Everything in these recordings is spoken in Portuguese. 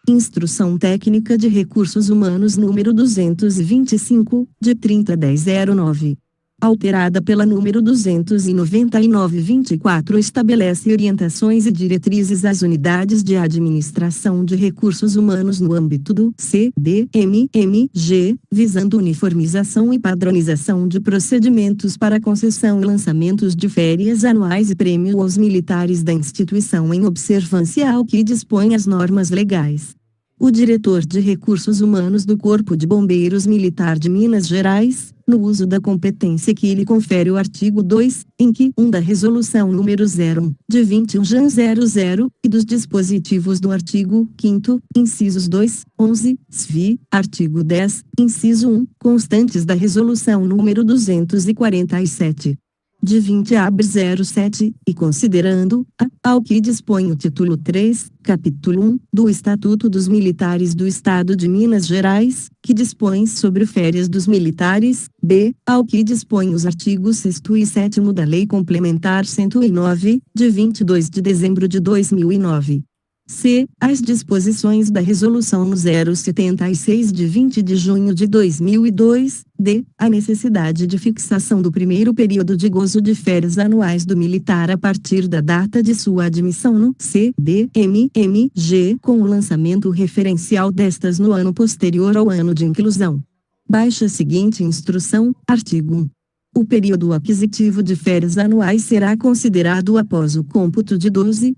Instrução Técnica de Recursos Humanos número 225, de 30/10/09. Alterada pela número 299/24, estabelece orientações e diretrizes às unidades de administração de recursos humanos no âmbito do CDMMG, visando uniformização e padronização de procedimentos para concessão e lançamentos de férias anuais e prêmio aos militares da instituição em observância ao que dispõem as normas legais. O diretor de Recursos Humanos do Corpo de Bombeiros Militar de Minas Gerais, no uso da competência que lhe confere o artigo 2, inciso 1 da Resolução nº 01, de 21/00, e dos dispositivos do artigo 5º, incisos 2, 11, SFI, artigo 10, inciso 1, constantes da Resolução nº 247. De 20/07, e considerando, ao que dispõe o título 3, capítulo 1, do Estatuto dos Militares do Estado de Minas Gerais, que dispõe sobre férias dos militares, b, ao que dispõe os artigos 6º e 7º da Lei Complementar 109, de 22 de dezembro de 2009. C. As disposições da Resolução 076 de 20 de junho de 2002. D. A necessidade de fixação do primeiro período de gozo de férias anuais do militar a partir da data de sua admissão no CDMMG, com o lançamento referencial destas no ano posterior ao ano de inclusão. Baixe a seguinte instrução, artigo 1. O período aquisitivo de férias anuais será considerado após o cômputo de 12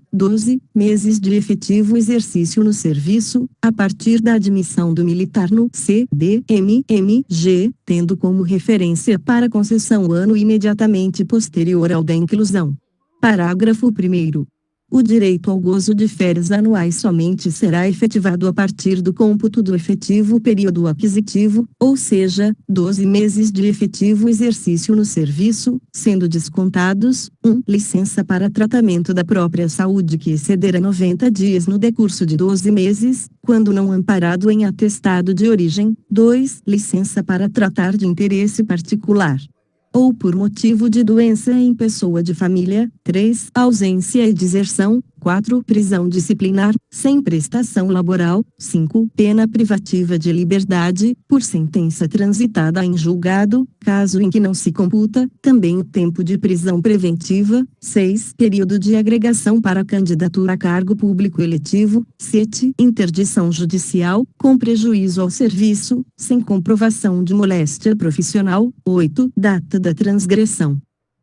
meses de efetivo exercício no serviço, a partir da admissão do militar no CDMMG, tendo como referência para concessão o ano imediatamente posterior ao da inclusão. Parágrafo 1º. O direito ao gozo de férias anuais somente será efetivado a partir do cômputo do efetivo período aquisitivo, ou seja, 12 meses de efetivo exercício no serviço, sendo descontados, 1. Licença para tratamento da própria saúde que exceder a 90 dias no decurso de 12 meses, quando não amparado em atestado de origem. 2. Licença para tratar de interesse particular ou por motivo de doença em pessoa de família. 3. Ausência e deserção. 4. Prisão disciplinar, sem prestação laboral. 5. Pena privativa de liberdade, por sentença transitada em julgado, caso em que não se computa também o tempo de prisão preventiva. 6. Período de agregação para candidatura a cargo público eletivo. 7. Interdição judicial, com prejuízo ao serviço, sem comprovação de moléstia profissional. 8. Data da transgressão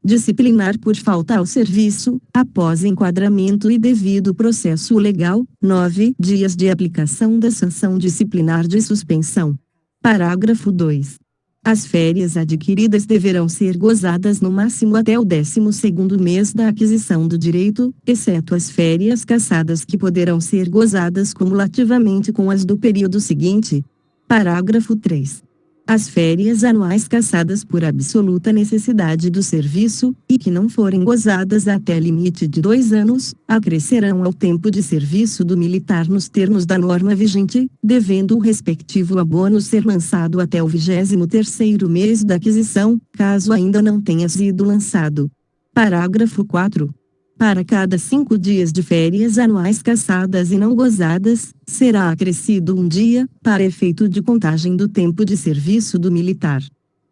disciplinar por falta ao serviço, após enquadramento e devido processo legal. 9. Dias de aplicação da sanção disciplinar de suspensão. Parágrafo 2. As férias adquiridas deverão ser gozadas no máximo até o 12º mês da aquisição do direito, exceto as férias cassadas que poderão ser gozadas cumulativamente com as do período seguinte. Parágrafo 3. As férias anuais cassadas por absoluta necessidade do serviço, e que não forem gozadas até limite de 2 anos, acrescerão ao tempo de serviço do militar nos termos da norma vigente, devendo o respectivo abono ser lançado até o 23º mês da aquisição, caso ainda não tenha sido lançado. Parágrafo 4. Para cada 5 dias de férias anuais cassadas e não gozadas, será acrescido 1 dia, para efeito de contagem do tempo de serviço do militar.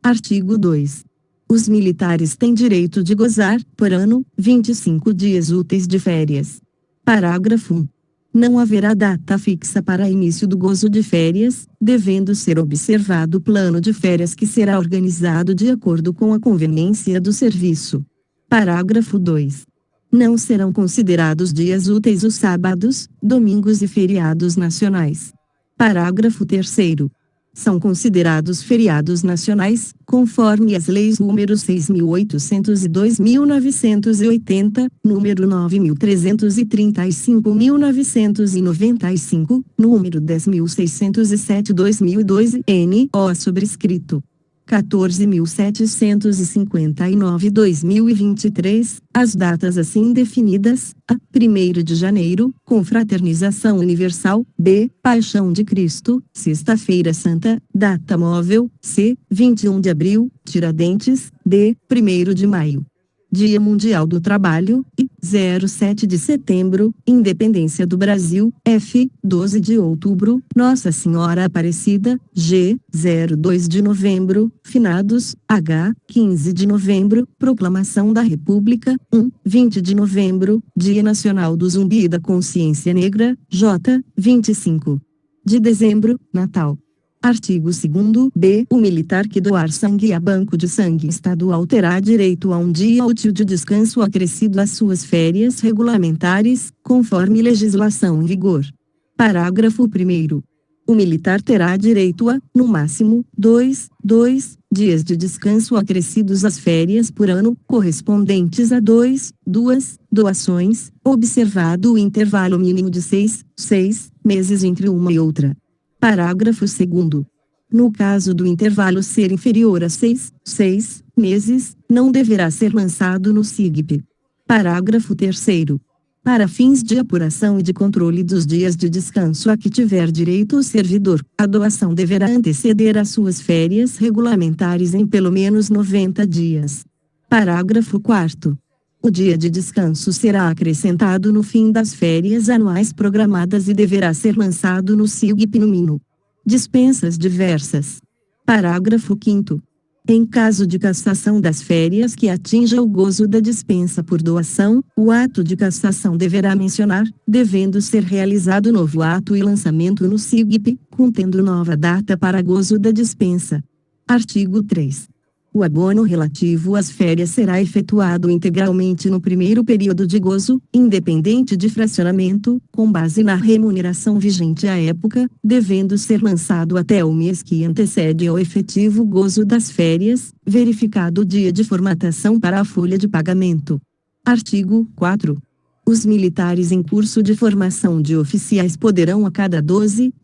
Artigo 2. Os militares têm direito de gozar, por ano, 25 dias úteis de férias. Parágrafo 1. Não haverá data fixa para início do gozo de férias, devendo ser observado o plano de férias que será organizado de acordo com a conveniência do serviço. Parágrafo 2. Não serão considerados dias úteis os sábados, domingos e feriados nacionais. Parágrafo 3º. São considerados feriados nacionais, conforme as leis nº 6.800 e 2.980, número 9.335/1995, número 10.607/2002 N.O. sobrescrito 14.759/2023, as datas assim definidas: a. 1º de janeiro, Confraternização Universal; b. Paixão de Cristo, Sexta-feira Santa, data móvel; c. 21 de abril, Tiradentes; d. 1º de maio. Dia Mundial do Trabalho, I, 07 de setembro, Independência do Brasil, F, 12 de outubro, Nossa Senhora Aparecida, G, 02 de novembro, Finados, H, 15 de novembro, Proclamação da República, 20 de novembro, Dia Nacional do Zumbi e da Consciência Negra, J, 25 de dezembro, Natal. Artigo 2º b. O militar que doar sangue a banco de sangue estadual terá direito a um dia útil de descanso acrescido às suas férias regulamentares, conforme legislação em vigor. Parágrafo 1º. O militar terá direito a, no máximo, 2 dias de descanso acrescidos às férias por ano, correspondentes a 2 doações, observado o intervalo mínimo de 6 meses entre uma e outra. Parágrafo 2º. No caso do intervalo ser inferior a 6 meses, não deverá ser lançado no SIGP. Parágrafo 3º. Para fins de apuração e de controle dos dias de descanso a que tiver direito o servidor, a doação deverá anteceder às suas férias regulamentares em pelo menos 90 dias. Parágrafo 4º. O dia de descanso será acrescentado no fim das férias anuais programadas e deverá ser lançado no SIGP no mínimo. Dispensas diversas. Parágrafo 5º. Em caso de cassação das férias que atinja o gozo da dispensa por doação, o ato de cassação deverá mencionar, devendo ser realizado novo ato e lançamento no SIGP, contendo nova data para gozo da dispensa. Artigo 3. O abono relativo às férias será efetuado integralmente no primeiro período de gozo, independente de fracionamento, com base na remuneração vigente à época, devendo ser lançado até o mês que antecede ao efetivo gozo das férias, verificado o dia de formatação para a folha de pagamento. Artigo 4. Os militares em curso de formação de oficiais poderão a cada 12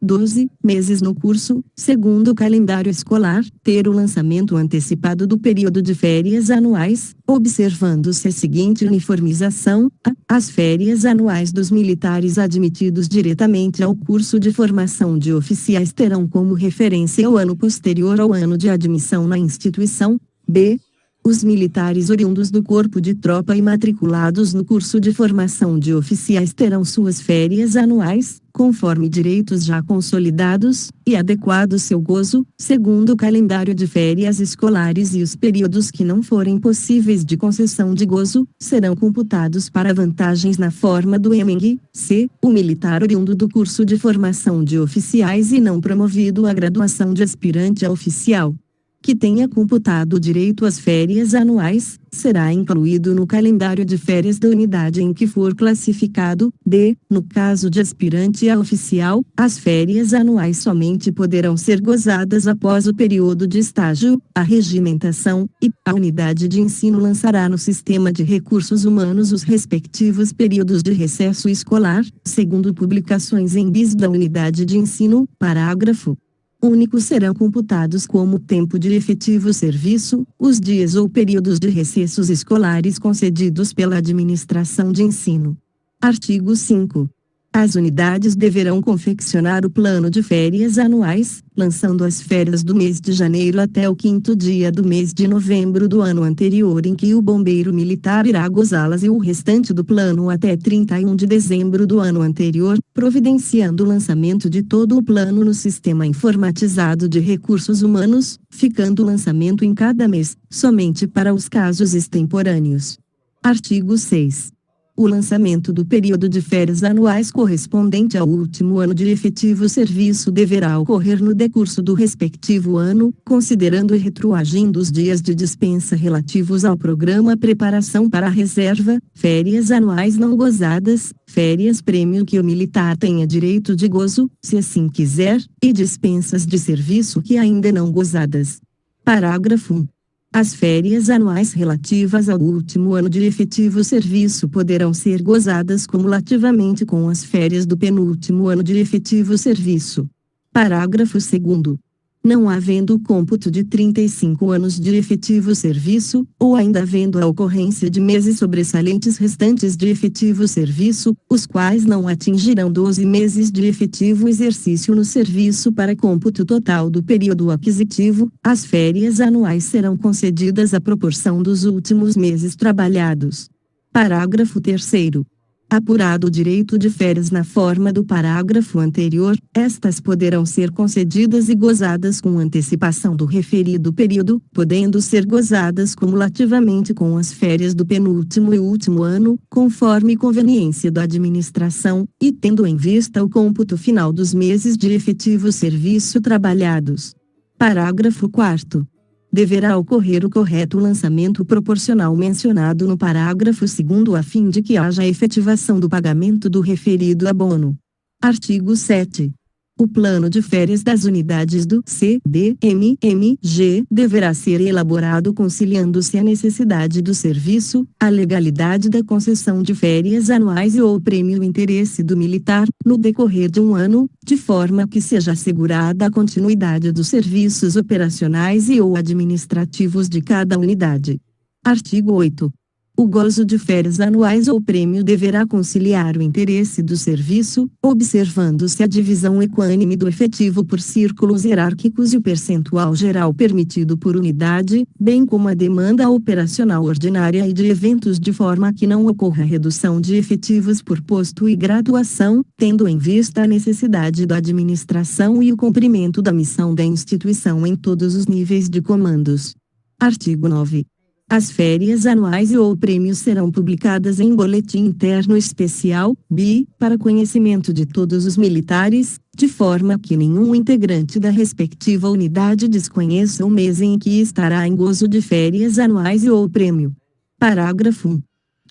meses no curso, segundo o calendário escolar, ter o lançamento antecipado do período de férias anuais, observando-se a seguinte uniformização: as férias anuais dos militares admitidos diretamente ao curso de formação de oficiais terão como referência o ano posterior ao ano de admissão na instituição. B. Os militares oriundos do corpo de tropa e matriculados no curso de formação de oficiais terão suas férias anuais, conforme direitos já consolidados, e adequado seu gozo, segundo o calendário de férias escolares, e os períodos que não forem possíveis de concessão de gozo, serão computados para vantagens na forma do EMENG. C. O militar oriundo do curso de formação de oficiais e não promovido à graduação de aspirante a oficial, que tenha computado o direito às férias anuais, será incluído no calendário de férias da unidade em que for classificado. D. No caso de aspirante a oficial, as férias anuais somente poderão ser gozadas após o período de estágio, a regimentação, e a unidade de ensino lançará no sistema de recursos humanos os respectivos períodos de recesso escolar, segundo publicações em bis da unidade de ensino. Parágrafo único. Serão computados como tempo de efetivo serviço, os dias ou períodos de recessos escolares concedidos pela administração de ensino. Artigo 5. As unidades deverão confeccionar o plano de férias anuais, lançando as férias do mês de janeiro até o 5º dia do mês de novembro do ano anterior em que o bombeiro militar irá gozá-las, e o restante do plano até 31 de dezembro do ano anterior, providenciando o lançamento de todo o plano no sistema informatizado de recursos humanos, ficando o lançamento em cada mês, somente para os casos extemporâneos. Artigo 6. O lançamento do período de férias anuais correspondente ao último ano de efetivo serviço deverá ocorrer no decurso do respectivo ano, considerando e retroagindo os dias de dispensa relativos ao programa Preparação para a Reserva, férias anuais não gozadas, férias prêmio que o militar tenha direito de gozo, se assim quiser, e dispensas de serviço que ainda não gozadas. Parágrafo 1. As férias anuais relativas ao último ano de efetivo serviço poderão ser gozadas cumulativamente com as férias do penúltimo ano de efetivo serviço. Parágrafo 2º. Não havendo o cômputo de 35 anos de efetivo serviço, ou ainda havendo a ocorrência de meses sobressalentes restantes de efetivo serviço, os quais não atingirão 12 meses de efetivo exercício no serviço para cômputo total do período aquisitivo, as férias anuais serão concedidas à proporção dos últimos meses trabalhados. Parágrafo 3º. Apurado o direito de férias na forma do parágrafo anterior, estas poderão ser concedidas e gozadas com antecipação do referido período, podendo ser gozadas cumulativamente com as férias do penúltimo e último ano, conforme conveniência da administração, e tendo em vista o cômputo final dos meses de efetivo serviço trabalhados. Parágrafo 4º. Deverá ocorrer o correto lançamento proporcional mencionado no parágrafo 2º a fim de que haja efetivação do pagamento do referido abono. Artigo 7. O plano de férias das unidades do CDMMG deverá ser elaborado conciliando-se a necessidade do serviço, a legalidade da concessão de férias anuais e ou o prêmio interesse do militar, no decorrer de um ano, de forma que seja assegurada a continuidade dos serviços operacionais e ou administrativos de cada unidade. Artigo 8. O gozo de férias anuais ou prêmio deverá conciliar o interesse do serviço, observando-se a divisão equânime do efetivo por círculos hierárquicos e o percentual geral permitido por unidade, bem como a demanda operacional ordinária e de eventos de forma que não ocorra redução de efetivos por posto e graduação, tendo em vista a necessidade da administração e o cumprimento da missão da instituição em todos os níveis de comandos. Artigo 9. As férias anuais e ou prêmios serão publicadas em boletim interno especial, BI, para conhecimento de todos os militares, de forma que nenhum integrante da respectiva unidade desconheça o mês em que estará em gozo de férias anuais e ou prêmio. Parágrafo 1.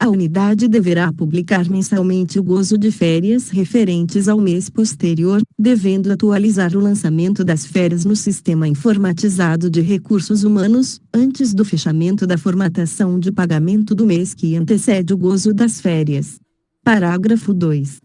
A unidade deverá publicar mensalmente o gozo de férias referentes ao mês posterior, devendo atualizar o lançamento das férias no Sistema Informatizado de Recursos Humanos, antes do fechamento da formatação de pagamento do mês que antecede o gozo das férias. Parágrafo 2.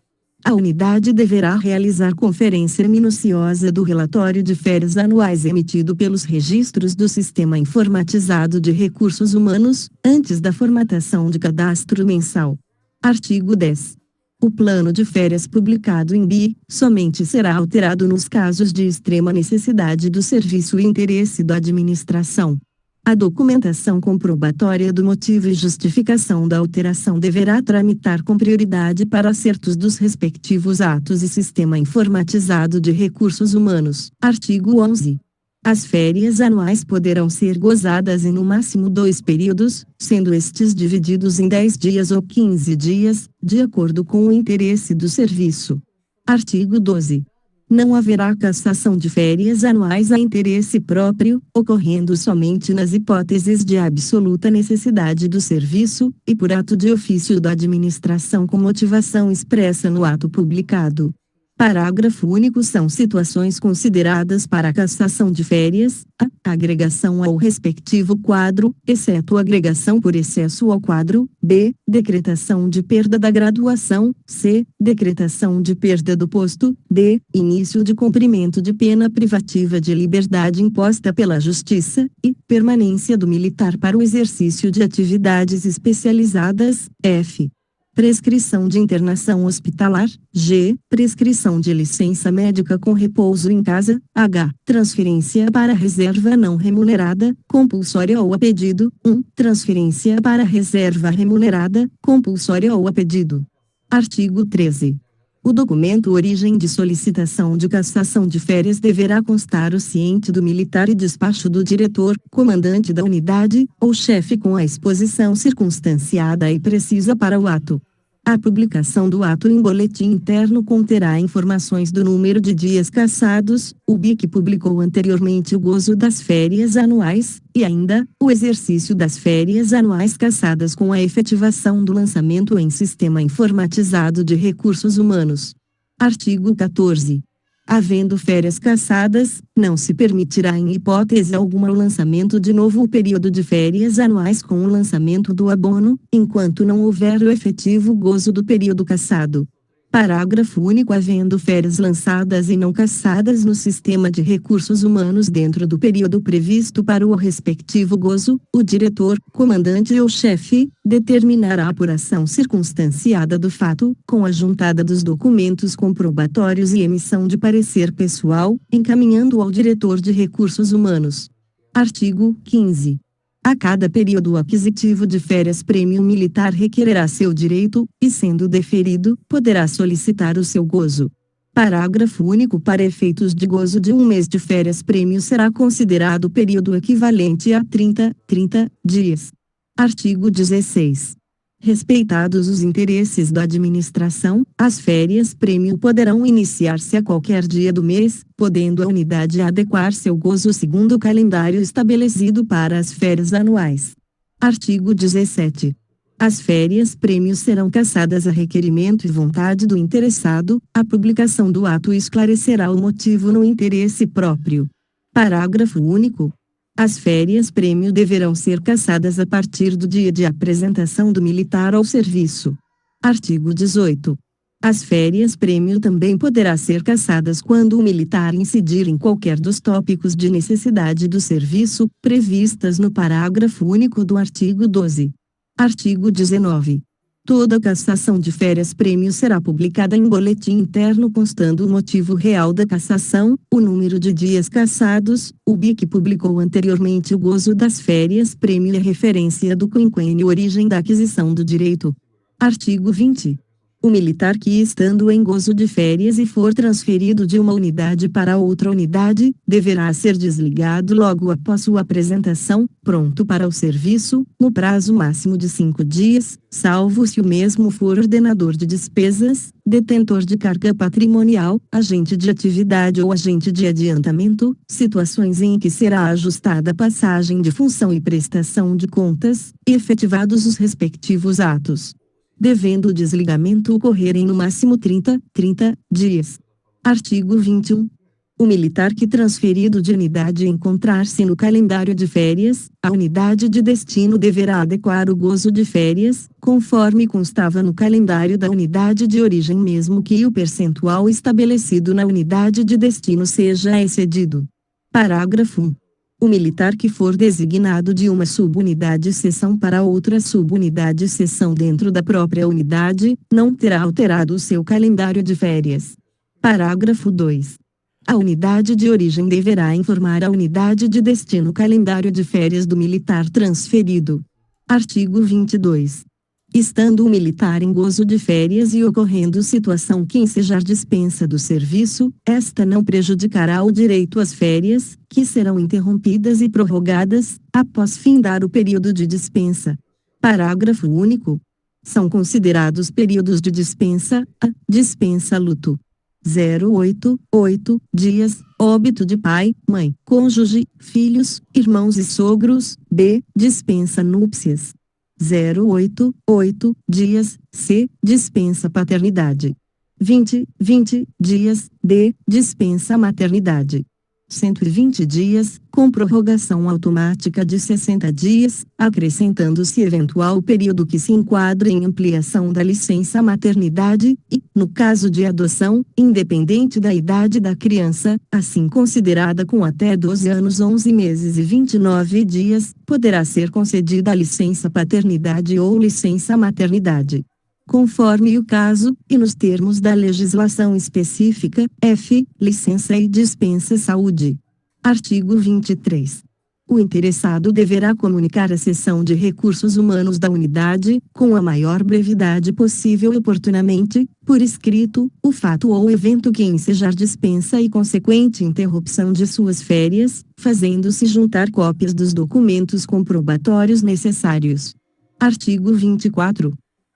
A unidade deverá realizar conferência minuciosa do relatório de férias anuais emitido pelos registros do Sistema Informatizado de Recursos Humanos, antes da formatação de cadastro mensal. Artigo 10. O plano de férias publicado em BI, somente será alterado nos casos de extrema necessidade do serviço e interesse da administração. A documentação comprobatória do motivo e justificação da alteração deverá tramitar com prioridade para acertos dos respectivos atos e Sistema Informatizado de Recursos Humanos. Artigo 11. As férias anuais poderão ser gozadas em no máximo 2 períodos, sendo estes divididos em 10 dias ou 15 dias, de acordo com o interesse do serviço. Artigo 12. Não haverá cassação de férias anuais a interesse próprio, ocorrendo somente nas hipóteses de absoluta necessidade do serviço, e por ato de ofício da administração com motivação expressa no ato publicado. Parágrafo único. São situações consideradas para a cassação de férias, a agregação ao respectivo quadro, exceto agregação por excesso ao quadro, b. Decretação de perda da graduação, c. Decretação de perda do posto, d. Início de cumprimento de pena privativa de liberdade imposta pela Justiça, e permanência do militar para o exercício de atividades especializadas, f. Prescrição de internação hospitalar, g. Prescrição de licença médica com repouso em casa, h. Transferência para reserva não remunerada, compulsória ou a pedido, 1. Transferência para reserva remunerada, compulsória ou a pedido. Artigo 13. O documento origem de solicitação de cassação de férias deverá constar o ciente do militar e despacho do diretor, comandante da unidade, ou chefe com a exposição circunstanciada e precisa para o ato. A publicação do ato em boletim interno conterá informações do número de dias cassados, o BI que publicou anteriormente o gozo das férias anuais, e ainda, o exercício das férias anuais cassadas com a efetivação do lançamento em Sistema Informatizado de Recursos Humanos. Artigo 14. Havendo férias cassadas, não se permitirá em hipótese alguma o lançamento de novo período de férias anuais com o lançamento do abono, enquanto não houver o efetivo gozo do período cassado. Parágrafo único. Havendo férias lançadas e não cassadas no sistema de recursos humanos dentro do período previsto para o respectivo gozo, o diretor, comandante ou chefe, determinará a apuração circunstanciada do fato, com a juntada dos documentos comprobatórios e emissão de parecer pessoal, encaminhando ao diretor de recursos humanos. Artigo 15. A cada período aquisitivo de férias, prêmio militar requererá seu direito, e sendo deferido, poderá solicitar o seu gozo. Parágrafo único. Para efeitos de gozo de um mês de férias, prêmio será considerado período equivalente a 30 dias. Artigo 16. Respeitados os interesses da administração, as férias prêmio poderão iniciar-se a qualquer dia do mês, podendo a unidade adequar seu gozo segundo o calendário estabelecido para as férias anuais. Artigo 17. As férias prêmio serão cassadas a requerimento e vontade do interessado, a publicação do ato esclarecerá o motivo no interesse próprio. Parágrafo único. As férias prêmio deverão ser cassadas a partir do dia de apresentação do militar ao serviço. Artigo 18. As férias prêmio também poderá ser cassadas quando o militar incidir em qualquer dos tópicos de necessidade do serviço, previstas no parágrafo único do artigo 12. Artigo 19. Toda cassação de férias prêmio será publicada em boletim interno constando o motivo real da cassação, o número de dias cassados, o BI que publicou anteriormente o gozo das férias prêmio e a referência do quinquênio origem da aquisição do direito. Artigo 20. O militar que, estando em gozo de férias e for transferido de uma unidade para outra unidade, deverá ser desligado logo após sua apresentação, pronto para o serviço, no prazo máximo de 5 dias, salvo se o mesmo for ordenador de despesas, detentor de carga patrimonial, agente de atividade ou agente de adiantamento, situações em que será ajustada a passagem de função e prestação de contas, e efetivados os respectivos atos, devendo o desligamento ocorrer em no máximo 30 dias. Artigo 21. O militar que transferido de unidade encontrar-se no calendário de férias, a unidade de destino deverá adequar o gozo de férias, conforme constava no calendário da unidade de origem, mesmo que o percentual estabelecido na unidade de destino seja excedido. Parágrafo 1. O militar que for designado de uma subunidade seção para outra subunidade seção dentro da própria unidade, não terá alterado o seu calendário de férias. Parágrafo 2. A unidade de origem deverá informar a unidade de destino o calendário de férias do militar transferido. Artigo 22. Estando o militar em gozo de férias e ocorrendo situação que ensejar dispensa do serviço, esta não prejudicará o direito às férias, que serão interrompidas e prorrogadas, após findar o período de dispensa. Parágrafo único. São considerados períodos de dispensa, a. Dispensa luto. 0,8 dias, óbito de pai, mãe, cônjuge, filhos, irmãos e sogros, b. Dispensa núpcias. 0,8 dias, c. Dispensa paternidade. 20 dias, d. Dispensa maternidade. 120 dias, com prorrogação automática de 60 dias, acrescentando-se eventual período que se enquadre em ampliação da licença maternidade, e, no caso de adoção, independente da idade da criança, assim considerada com até 12 anos 11 meses e 29 dias, poderá ser concedida a licença paternidade ou licença maternidade, conforme o caso, e nos termos da legislação específica, f. Licença e dispensa saúde. Artigo 23. O interessado deverá comunicar à seção de recursos humanos da unidade, com a maior brevidade possível e oportunamente, por escrito, o fato ou evento que ensejar dispensa e consequente interrupção de suas férias, fazendo-se juntar cópias dos documentos comprobatórios necessários. Artigo 24.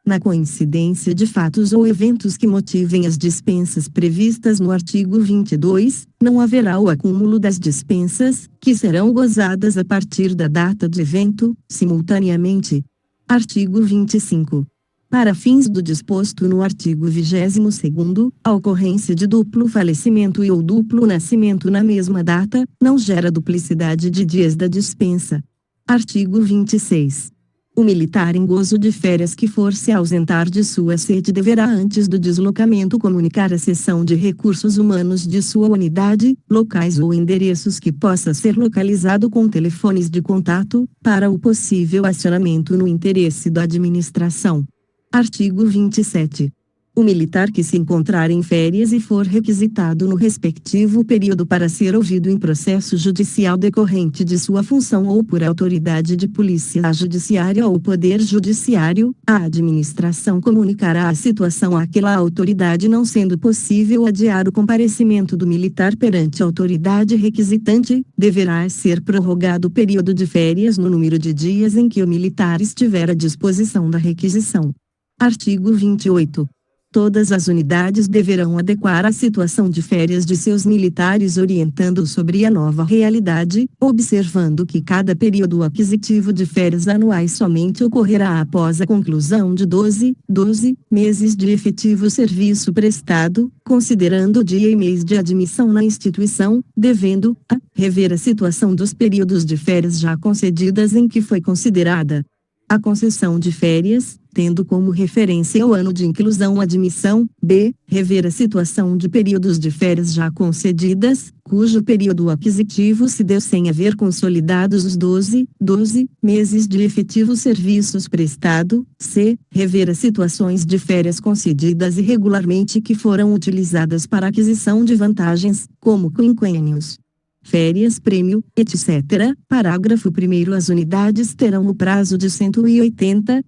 Na coincidência de fatos ou eventos que motivem as dispensas previstas no artigo 22, não haverá o acúmulo das dispensas, que serão gozadas a partir da data do evento, simultaneamente. Artigo 25. Para fins do disposto no artigo 22º, a ocorrência de duplo falecimento e ou duplo nascimento na mesma data, não gera duplicidade de dias da dispensa. Artigo 26. O militar em gozo de férias que for se ausentar de sua sede deverá antes do deslocamento comunicar à seção de recursos humanos de sua unidade, locais ou endereços que possa ser localizado com telefones de contato, para o possível acionamento no interesse da administração. Artigo 27. O militar que se encontrar em férias e for requisitado no respectivo período para ser ouvido em processo judicial decorrente de sua função ou por autoridade de polícia judiciária ou poder judiciário, a administração comunicará a situação àquela autoridade, não sendo possível adiar o comparecimento do militar perante a autoridade requisitante. Deverá ser prorrogado o período de férias no número de dias em que o militar estiver à disposição da requisição. Artigo 28. Todas as unidades deverão adequar a situação de férias de seus militares orientando-os sobre a nova realidade, observando que cada período aquisitivo de férias anuais somente ocorrerá após a conclusão de 12 meses de efetivo serviço prestado, considerando o dia e mês de admissão na instituição, devendo a rever a situação dos períodos de férias já concedidas em que foi considerada a concessão de férias, tendo como referência o ano de inclusão ou admissão. B. Rever a situação de períodos de férias já concedidas, cujo período aquisitivo se deu sem haver consolidados os 12 meses de efetivo serviços prestado. C. Rever as situações de férias concedidas irregularmente que foram utilizadas para aquisição de vantagens, como quinquênios, férias, prêmio, etc. Parágrafo 1º. As unidades terão o prazo de 180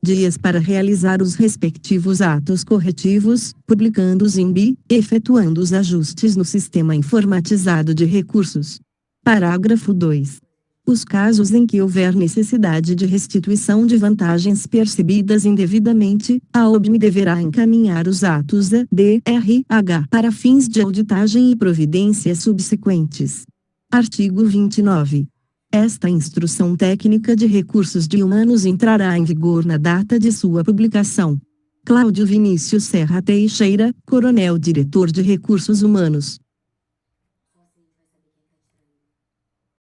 dias para realizar os respectivos atos corretivos, publicando-os em BI, efetuando os ajustes no sistema informatizado de recursos. Parágrafo 2. Os casos em que houver necessidade de restituição de vantagens percebidas indevidamente, a OBME deverá encaminhar os atos a DRH para fins de auditagem e providências subsequentes. Artigo 29. Esta instrução técnica de recursos de humanos entrará em vigor na data de sua publicação. Cláudio Vinícius Serra Teixeira, Coronel Diretor de Recursos Humanos.